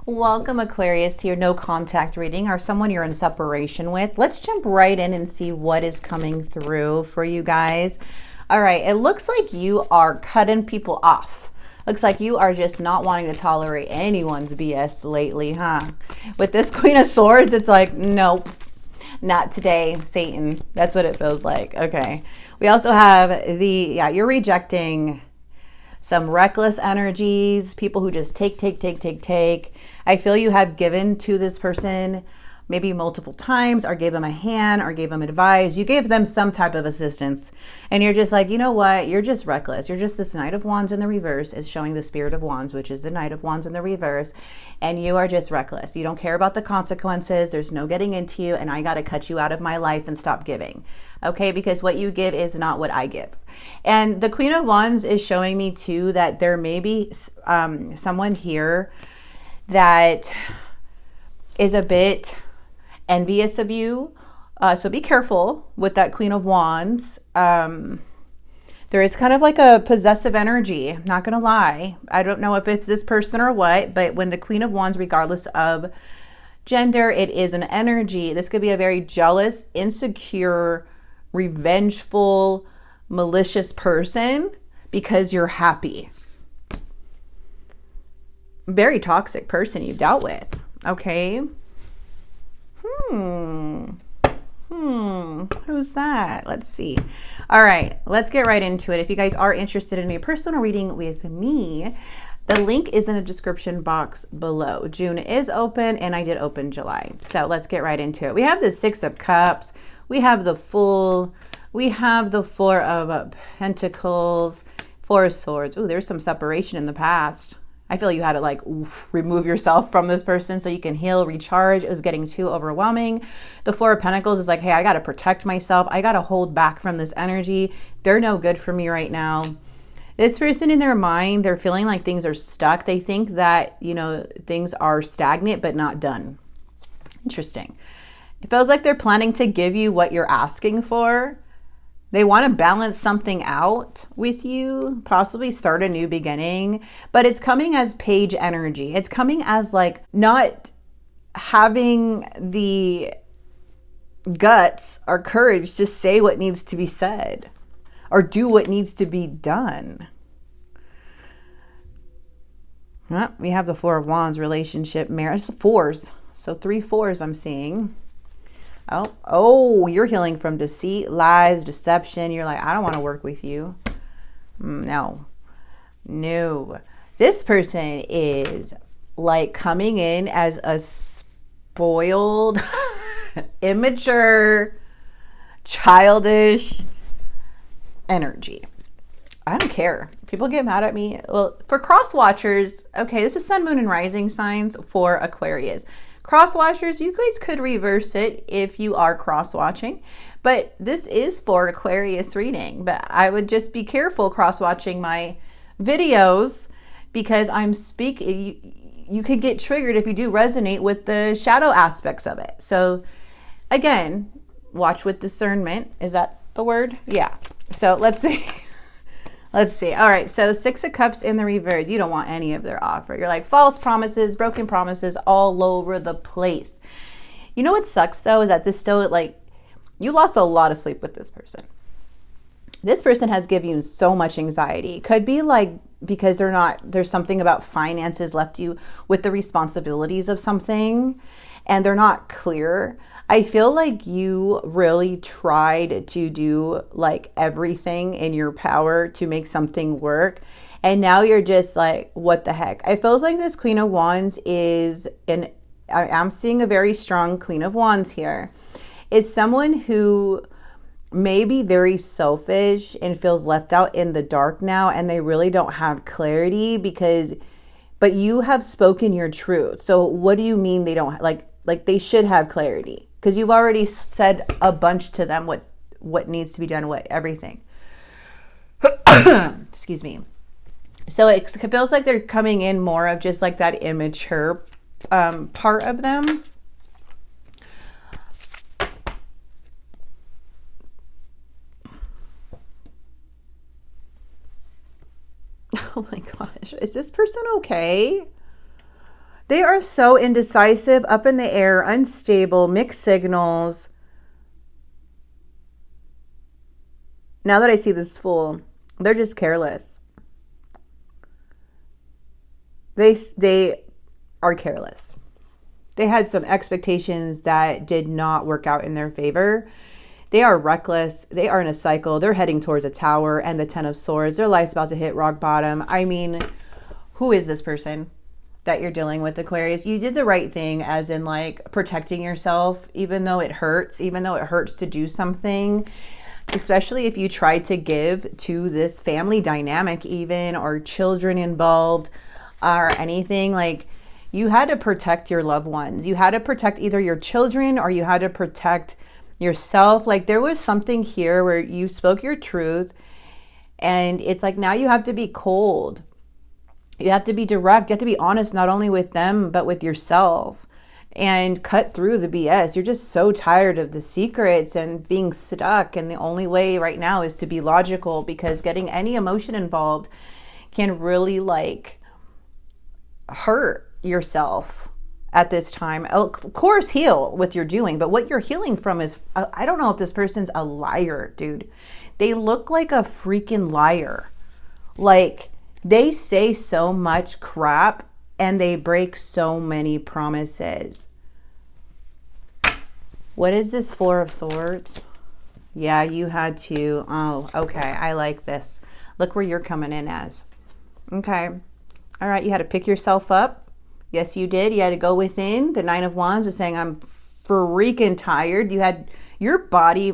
Welcome, Aquarius, to your no contact reading or someone you're in separation with. Let's jump right in and see what is coming through for you guys. All right, it looks like you are cutting people off. Looks like you are just not wanting to tolerate anyone's BS lately, huh? With this Queen of Swords, it's like, nope, not today, Satan. That's what it feels like. Okay. We also have you're rejecting some reckless energies, people who just take. I feel you have given to this person maybe multiple times, or gave them a hand, or gave them advice. You gave them some type of assistance, and you're just like, you know what? You're just reckless. You're just this Knight of Wands in the reverse is showing the Spirit of Wands, which is the Knight of Wands in the reverse, and you are just reckless. You don't care about the consequences. There's no getting into you, and I got to cut you out of my life and stop giving. Okay, because what you give is not what I give. And the Queen of Wands is showing me too that there may be someone here that is a bit envious of you. So be careful with that Queen of Wands. There is kind of like a possessive energy. I'm not going to lie. I don't know if it's this person or what, but when the Queen of Wands, regardless of gender, it is an energy. This could be a very jealous, insecure, revengeful, malicious person because you're happy. Very toxic person you've dealt with. Okay. Who's that? Let's see. All right, let's get right into it. If you guys are interested in a personal reading with me, the link is in the description box below. June is open, and I did open July. So let's get right into it. We have the Six of Cups. We have the Fool. We have the Four of Pentacles. Four of Swords. Ooh, there's some separation in the past. I feel you had to remove yourself from this person so you can heal, recharge. It was getting too overwhelming. The Four of Pentacles is like, hey, I got to protect myself. I got to hold back from this energy. They're no good for me right now. This person in their mind, they're feeling like things are stuck. They think that, things are stagnant but not done. Interesting. It feels like they're planning to give you what you're asking for. They want to balance something out with you, possibly start a new beginning, but it's coming as page energy. It's coming as not having the guts or courage to say what needs to be said or do what needs to be done. We have the Four of Wands, relationship, marriage, fours. So 3 fours I'm seeing. Oh, you're healing from deceit, lies, deception. You're like, I don't want to work with you. No. This person is coming in as a spoiled, immature, childish energy. I don't care. People get mad at me. Well, for cross watchers, okay, this is sun, moon, and rising signs for Aquarius. Cross watchers, you guys could reverse it if you are cross watching, but this is for Aquarius reading. But I would just be careful cross watching my videos because I'm speaking. You could get triggered if you do resonate with the shadow aspects of it. So again, watch with discernment. Is that the word? Yeah. So let's see. Let's see. All right. So 6 of Cups in the reverse. You don't want any of their offer. You're like false promises, broken promises all over the place. You know what sucks though is that this still you lost a lot of sleep with this person. This person has given you so much anxiety. Could be because there's something about finances left you with the responsibilities of something and they're not clear. I feel like you really tried to do everything in your power to make something work. And now you're just like, what the heck? I feel like this Queen of Wands I'm seeing a very strong Queen of Wands here, is someone who may be very selfish and feels left out in the dark now. And they really don't have clarity but you have spoken your truth. So what do you mean they don't they should have clarity? Because you've already said a bunch to them what needs to be done, everything. Excuse me. So it feels like they're coming in more of just that immature part of them. Oh my gosh. Is this person okay? They are so indecisive, up in the air, unstable, mixed signals. Now that I see this Fool, they're just careless. They are careless. They had some expectations that did not work out in their favor. They are reckless. They are in a cycle. They're heading towards a tower and the 10 of Swords. Their life's about to hit rock bottom. I mean, who is this person that you're dealing with, Aquarius? You did the right thing, as in like protecting yourself, even though it hurts to do something, especially if you try to give to this family dynamic even, or children involved or anything. Like, you had to protect your loved ones. You had to protect either your children or you had to protect yourself. Like, there was something here where you spoke your truth, and it's like now you have to be cold. You have to be direct. You have to be honest, not only with them, but with yourself, and cut through the BS. You're just so tired of the secrets and being stuck. And the only way right now is to be logical, because getting any emotion involved can really like hurt yourself at this time. Of course, heal what you're doing, but what you're healing from is, I don't know if this person's a liar, dude. They look like a freaking liar. Like, they say so much crap and they break so many promises. What is this Four of Swords? Yeah, you had to. Oh, okay. I like this. Look where you're coming in as. Okay. All right. You had to pick yourself up. Yes, you did. You had to go within. The Nine of Wands was saying, I'm freaking tired. You had your body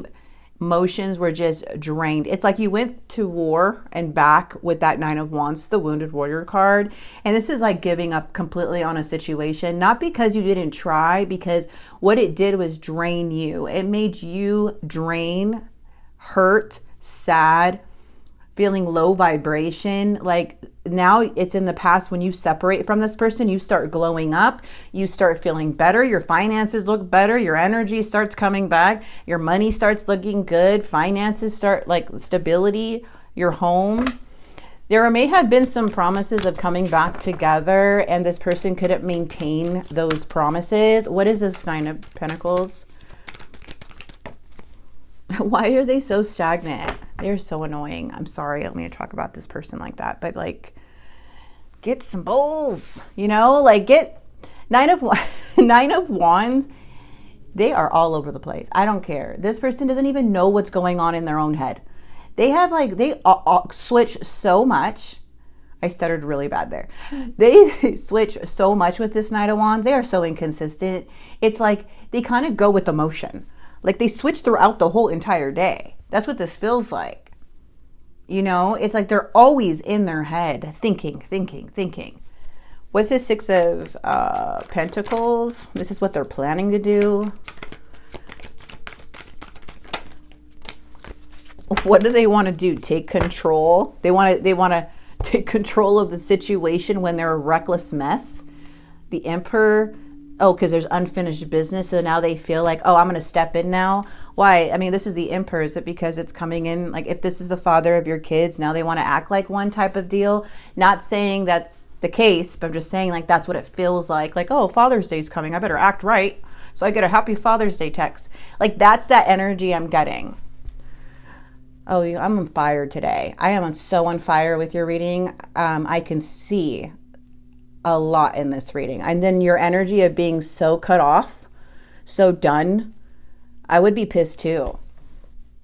motions were just drained. It's like you went to war and back with that Nine of Wands, the Wounded Warrior card. And this is like giving up completely on a situation, not because you didn't try, because what it did was drain you. It made you drain, hurt, sad, feeling low vibration. Like, now it's in the past. When you separate from this person, you start glowing up, you start feeling better, your finances look better, your energy starts coming back, your money starts looking good, finances start like stability, your home. There may have been some promises of coming back together, and this person couldn't maintain those promises. What is this Nine of Pentacles? Why are they so stagnant? They're so annoying. I'm sorry, I don't mean to talk about this person like that, but like, get some bowls, you know, like get Nine of Wands. They are all over the place. I don't care. This person doesn't even know what's going on in their own head. They have like, they switch so much. I stuttered really bad there. They switch so much with this Knight of Wands. They are so inconsistent. It's like they kind of go with emotion. Like, they switch throughout the whole entire day. That's what this feels like. You know, it's like they're always in their head thinking. What's this Six of Pentacles? This is what they're planning to do. What do they want to do? Take control? They want to take control of the situation when they're a reckless mess. The Emperor. Oh, because there's unfinished business. So now they feel like, oh, I'm going to step in now. Why? I mean, this is the Emperor. Is it because it's coming in? Like, if this is the father of your kids, now they want to act like one type of deal. Not saying that's the case, but I'm just saying, like, that's what it feels like. Like, oh, Father's Day's coming. I better act right, so I get a happy Father's Day text. Like, that's that energy I'm getting. Oh, I'm on fire today. I am so on fire with your reading. I can see a lot in this reading. And then your energy of being so cut off, so done. I would be pissed too.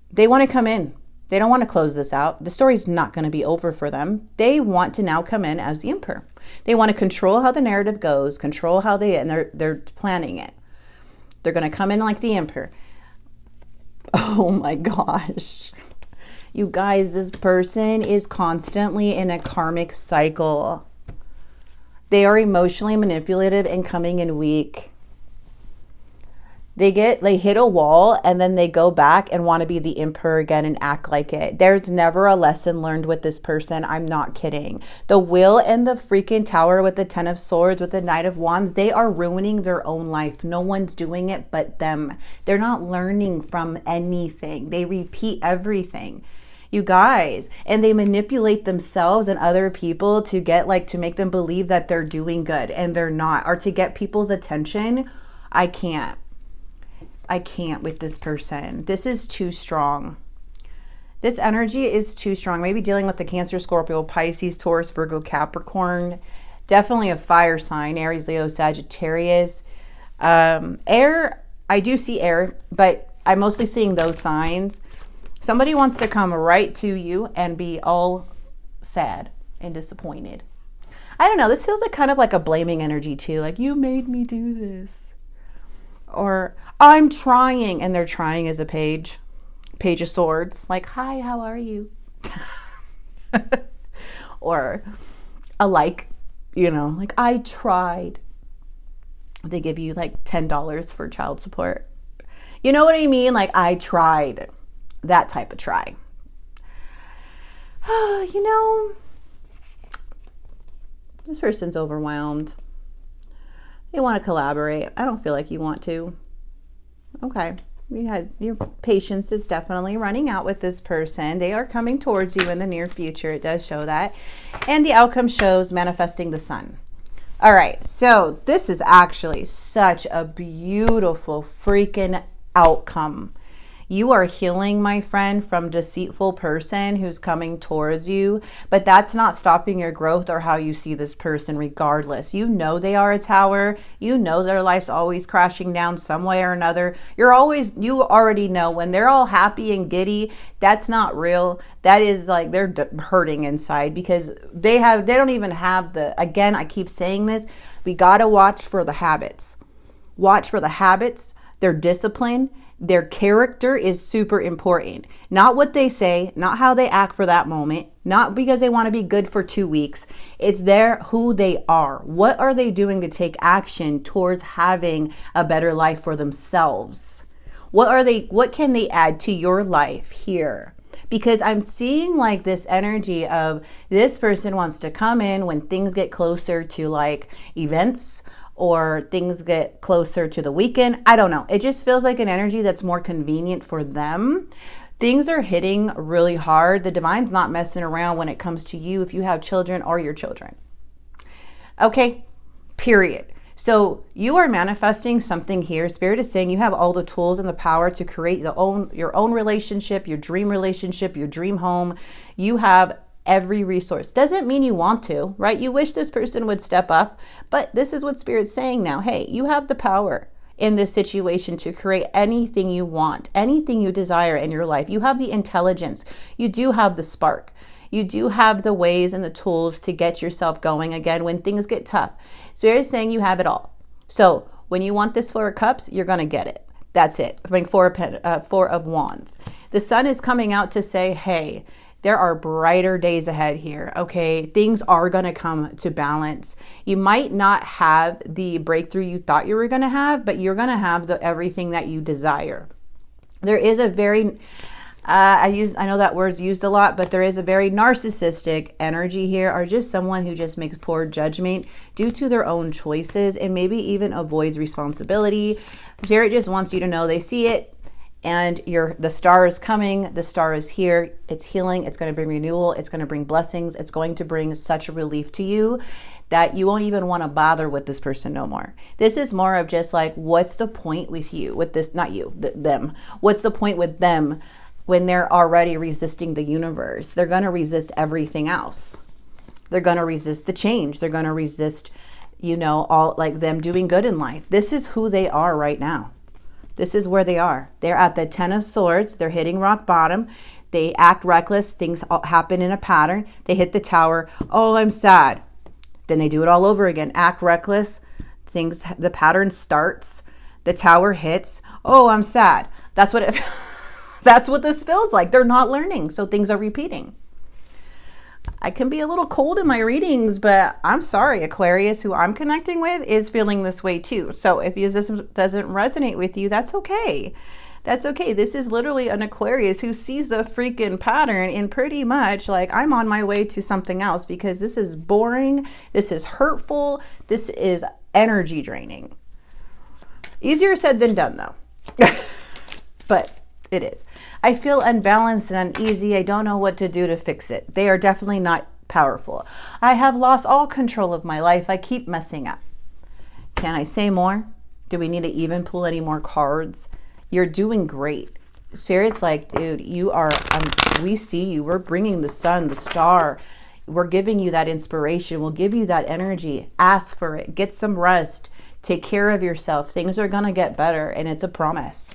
They want to come in. They don't want to close this out. The story's not going to be over for them. They want to now come in as the Emperor. They want to control how the narrative goes, control how and they're planning it. They're going to come in like the Emperor. Oh my gosh. You guys, this person is constantly in a karmic cycle. They are emotionally manipulative and coming in weak. They hit a wall and then they go back and want to be the Emperor again and act like it. There's never a lesson learned with this person. I'm not kidding. The Wheel and the freaking Tower with the Ten of Swords, with the Knight of Wands, they are ruining their own life. No one's doing it but them. They're not learning from anything. They repeat everything. You guys, and they manipulate themselves and other people to get like to make them believe that they're doing good and they're not, or to get people's attention. I can't with this person. This is too strong. This energy is too strong. Maybe dealing with the Cancer, Scorpio, Pisces, Taurus, Virgo, Capricorn. Definitely a fire sign, Aries, Leo, Sagittarius. Air, I do see air, but I'm mostly seeing those signs. Somebody wants to come right to you and be all sad and disappointed. I don't know. This feels like kind of like a blaming energy too. Like, you made me do this. Or I'm trying, and they're trying as a page of swords. Like, hi, how are you? Or a like, you know, like, I tried. They give you like $10 for child support. You know what I mean? Like, I tried. That type of try. You know, this person's overwhelmed. They want to collaborate. I don't feel like you want to. Okay. Your patience is definitely running out with this person. They are coming towards you in the near future. It does show that. And the outcome shows manifesting the sun. All right. So this is actually such a beautiful freaking outcome. You are healing, my friend, from deceitful person who's coming towards you, but that's not stopping your growth or how you see this person regardless. You know they are a tower. You know their life's always crashing down some way or another. You already know when they're all happy and giddy, that's not real. That is like they're hurting inside because they don't even have again, I keep saying this, we got to watch for the habits. Watch for the habits, their discipline. Their character is super important. Not what they say, not how they act for that moment, not because they want to be good for 2 weeks. It's who they are. What are they doing to take action towards having a better life for themselves? What can they add to your life here? Because I'm seeing like this energy of this person wants to come in when things get closer to like events or things get closer to the weekend. I don't know. It just feels like an energy that's more convenient for them. Things are hitting really hard. The divine's not messing around when it comes to you if you have children or your children. Okay, period. So you are manifesting something here. Spirit is saying you have all the tools and the power to create your own relationship, your dream home. You have every resource. Doesn't mean you want to, right? You wish this person would step up, but this is what Spirit's saying now. Hey, you have the power in this situation to create anything you want, anything you desire in your life. You have the intelligence. You do have the spark. You do have the ways and the tools to get yourself going again when things get tough. Spirit is saying you have it all. So when you want this Four of Cups, you're going to get it. That's it. Bring Four of Wands. The sun is coming out to say, hey, there are brighter days ahead here, okay? Things are going to come to balance. You might not have the breakthrough you thought you were going to have, but you're going to have everything that you desire. There is a very, I know that word's used a lot, but there is a very narcissistic energy here, or just someone who just makes poor judgment due to their own choices and maybe even avoids responsibility. Spirit just wants you to know they see it. And the star is coming, the star is here, it's healing, it's going to bring renewal, it's going to bring blessings, it's going to bring such a relief to you that you won't even want to bother with this person no more. This is more of just like, what's the point with you, with this, not you, them. What's the point with them when they're already resisting the universe? They're going to resist everything else. They're going to resist the change. They're going to resist, all like them doing good in life. This is who they are right now. This is where they are. They're at the 10 of Swords. They're hitting rock bottom. They act reckless. Things happen in a pattern. They hit the tower. Oh, I'm sad. Then they do it all over again. Act reckless. The pattern starts. The tower hits. Oh, I'm sad. That's what that's what this feels like. They're not learning, so things are repeating. I can be a little cold in my readings, but I'm sorry, Aquarius, who I'm connecting with, is feeling this way too. So if this doesn't resonate with you, that's okay. That's okay. This is literally an Aquarius who sees the freaking pattern and pretty much like, I'm on my way to something else because this is boring. This is hurtful. This is energy draining. Easier said than done though. But it is. I feel unbalanced and uneasy. I don't know what to do to fix it. They are definitely not powerful. I have lost all control of my life. I keep messing up. Can I say more? Do we need to even pull any more cards? You're doing great. Spirit's like, dude, you are, we see you. We're bringing the sun, the star. We're giving you that inspiration. We'll give you that energy. Ask for it. Get some rest. Take care of yourself. Things are going to get better, and it's a promise.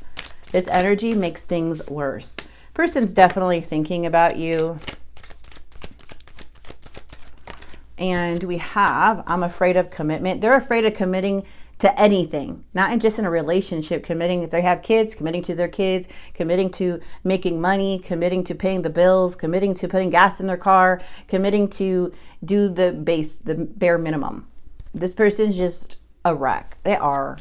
This energy makes things worse. Person's definitely thinking about you. And we have, I'm afraid of commitment. They're afraid of committing to anything, not just in a relationship, committing if they have kids, committing to their kids, committing to making money, committing to paying the bills, committing to putting gas in their car, committing to do the bare minimum. This person's just a wreck. They are.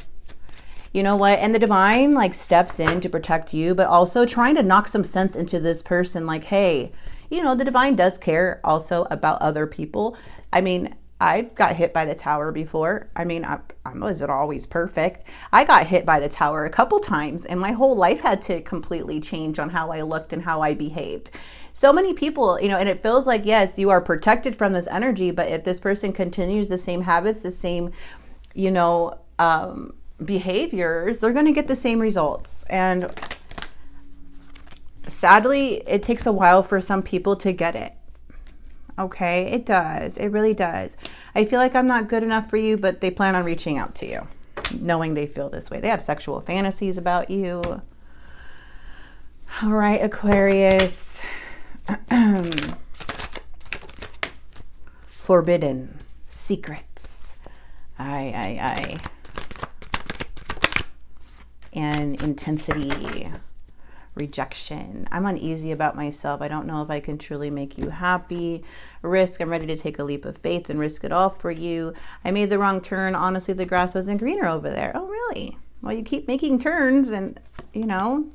You know what? And the divine like steps in to protect you, but also trying to knock some sense into this person. Like, hey, you know, the divine does care also about other people. I mean, I got hit by the tower before. I mean, I wasn't always perfect. I got hit by the tower a couple times, and my whole life had to completely change on how I looked and how I behaved. So many people, you know, and it feels like, yes, you are protected from this energy, but if this person continues the same habits, the same, you know, behaviors, they're going to get the same results. And sadly, it takes a while for some people to get it. Okay, it does. It really does. I feel like I'm not good enough for you, but they plan on reaching out to you, knowing they feel this way. They have sexual fantasies about you. All right, Aquarius. Forbidden secrets. And intensity. Rejection. I'm uneasy about myself. I don't know if I can truly make you happy. Risk. I'm ready to take a leap of faith and risk it all for you. I made the wrong turn. Honestly, the grass wasn't greener over there. Oh, really? Well, you keep making turns and, you know,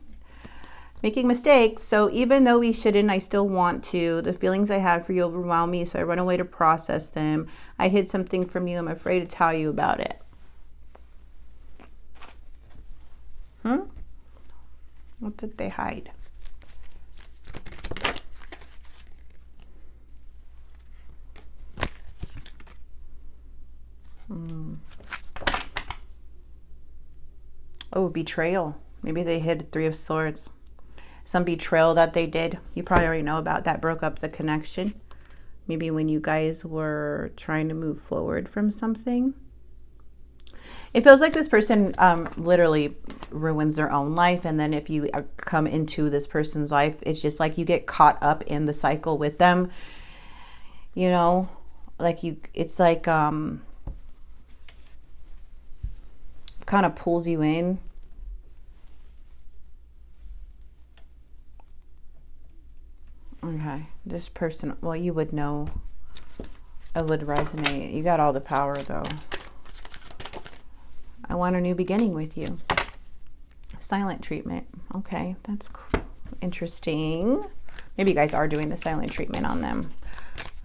making mistakes. So even though we shouldn't, I still want to. The feelings I had for you overwhelm me, so I run away to process them. I hid something from you. I'm afraid to tell you about it. What did they hide? Oh, betrayal. Maybe they hid 3 of Swords. Some betrayal that they did. You probably already know about that. Broke up the connection. Maybe when you guys were trying to move forward from something. It feels like this person literally ruins their own life. And then if you come into this person's life, it's just like you get caught up in the cycle with them. You know, like it's like kind of pulls you in. Okay, this person, well, you would know. It would resonate. You got all the power though. I want a new beginning with you. Silent treatment. Okay, that's interesting. Maybe you guys are doing the silent treatment on them.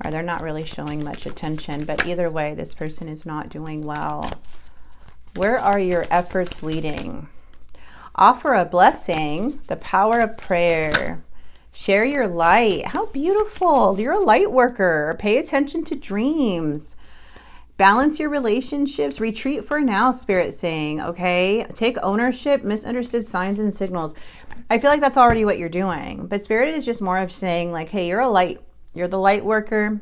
Or they're not really showing much attention. But either way, this person is not doing well. Where are your efforts leading? Offer a blessing. The power of prayer. Share your light. How beautiful. You're a light worker. Pay attention to dreams. Balance your relationships. Retreat for now, Spirit saying, okay? Take ownership, misunderstood signs and signals. I feel like that's already what you're doing. But Spirit is just more of saying like, hey, you're a light. You're the light worker.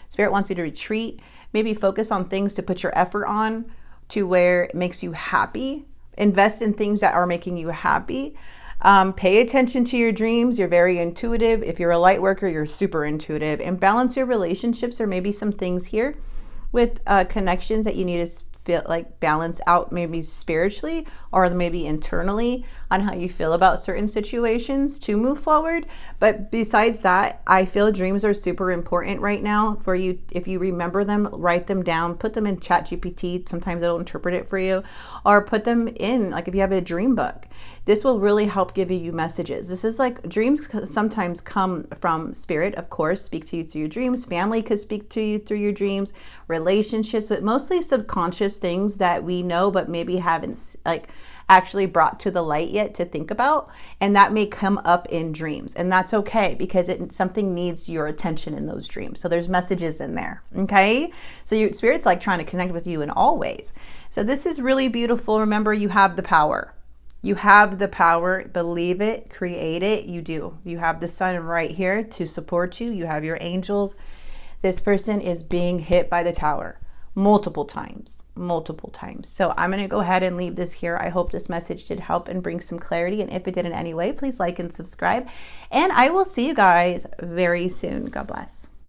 Spirit wants you to retreat. Maybe focus on things to put your effort on to where it makes you happy. Invest in things that are making you happy. Pay attention to your dreams. You're very intuitive. If you're a light worker, you're super intuitive. And balance your relationships. There may be some things here with connections that you need to feel like balance out, maybe spiritually or maybe internally on how you feel about certain situations to move forward. But besides that, I feel dreams are super important right now for you. If you remember them, write them down, put them in ChatGPT. Sometimes it'll interpret it for you, or put them in, like if you have a dream book. This will really help give you messages. This is like dreams sometimes come from Spirit, of course, speak to you through your dreams. Family could speak to you through your dreams, relationships, but mostly subconscious things that we know but maybe haven't actually brought to the light yet to think about. And that may come up in dreams. And that's okay, because something needs your attention in those dreams. So there's messages in there. Okay. So your spirit's like trying to connect with you in all ways. So this is really beautiful. Remember, you have the power. You have the power. Believe it, create it. You do. You have the sun right here to support you. You have your angels. This person is being hit by the tower multiple times. So I'm going to go ahead and leave this here. I hope this message did help and bring some clarity. And if it did in any way, please like and subscribe. And I will see you guys very soon. God bless.